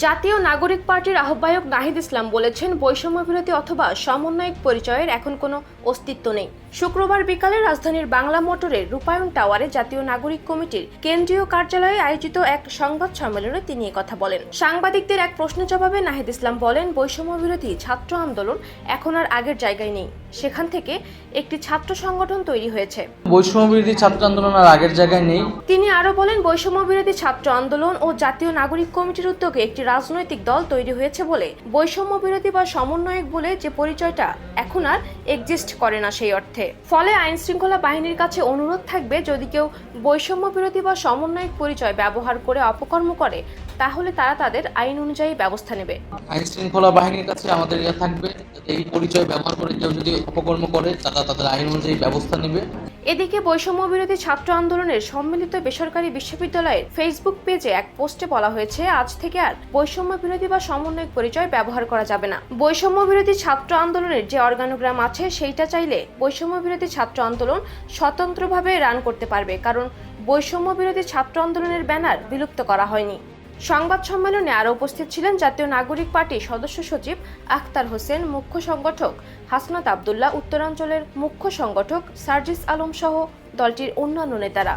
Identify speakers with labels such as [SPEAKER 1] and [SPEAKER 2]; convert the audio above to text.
[SPEAKER 1] জাতীয় নাগরিক পার্টির আহ্বায়ক নাহিদ ইসলাম বলেছেন, বৈষম্য বিরোধী অথবা সমন্বয়ক পরিচয়ের এখন কোনো অস্তিত্ব নেই। শুক্রবার বিকালে রাজধানীর বাংলা মোটরের রূপায়ণ টাওয়ারে জাতীয় নাগরিক কমিটির কেন্দ্রীয় কার্যালয়ে আয়োজিত এক সংবাদ সম্মেলনে তিনি কথা বলেন। সাংবাদিকদের এক প্রশ্নের জবাবে নাহিদ ইসলাম বলেন, বৈষম্য বিরোধী ছাত্র আন্দোলন এখন আর আগের জায়গায় নেই। সেখান থেকে একটি ছাত্র সংগঠন তৈরি হয়েছে।
[SPEAKER 2] বৈষম্য বিরোধী ছাত্র আন্দোলন আর আগের জায়গায় নেই।
[SPEAKER 1] তিনি আরো বলেন, বৈষম্য বিরোধী ছাত্র আন্দোলন ও জাতীয় নাগরিক কমিটির উদ্যোগে একটি রাজনৈতিক দল তৈরি হয়েছে বলে বৈষম্য বিরোধী বা সমন্বয়ক বলে যে পরিচয়টা এখন আর এক্সিস্ট করে না সেই অর্থে। ফলে আইন শৃঙ্খলা বাহিনীর কাছে অনুরোধ থাকবে, যদি কেউ বৈষম্য বিরোধী বা সমন্বয়ক পরিচয় ব্যবহার করে অপকর্ম করে তাহলে তারা তাদের আইন অনুযায়ী ব্যবস্থা নেবে।
[SPEAKER 2] আইন শৃঙ্খলা বাহিনীর কাছে আমাদের থাকবে, এই পরিচয় ব্যবহার করে কেউ যদি অপকর্ম করে তারা তাদের আইন অনুযায়ী ব্যবস্থা নেবে।
[SPEAKER 1] এদিকে বৈষম্য বিরোধী ছাত্র আন্দোলনের সম্মিলিত বেসরকারি বিশ্ববিদ্যালয়ের ফেসবুক পেজে এক পোস্টে বলা হয়েছে, আজ থেকে আর বৈষম্য বিরোধী বা সমন্বয়ক পরিচয় ব্যবহার করা যাবে না। বৈষম্য বিরোধী ছাত্র আন্দোলনের যে অর্গানোগ্রাম আছে সেইটা চাইলে বৈষম্য বিরোধী ছাত্র আন্দোলন স্বতন্ত্রভাবে রান করতে পারবে, কারণ বৈষম্য বিরোধী ছাত্র আন্দোলনের ব্যানার বিলুপ্ত করা হয়নি। সংবাদ সম্মেলনে আরও উপস্থিত ছিলেন জাতীয় নাগরিক পার্টির সদস্য সচিব আখতার হোসেন, মুখ্য সংগঠক হাসনাত আবদুল্লাহ, উত্তরাঞ্চলের মুখ্য সংগঠক সার্জিস আলম সহ দলটির অন্যান্য নেতারা।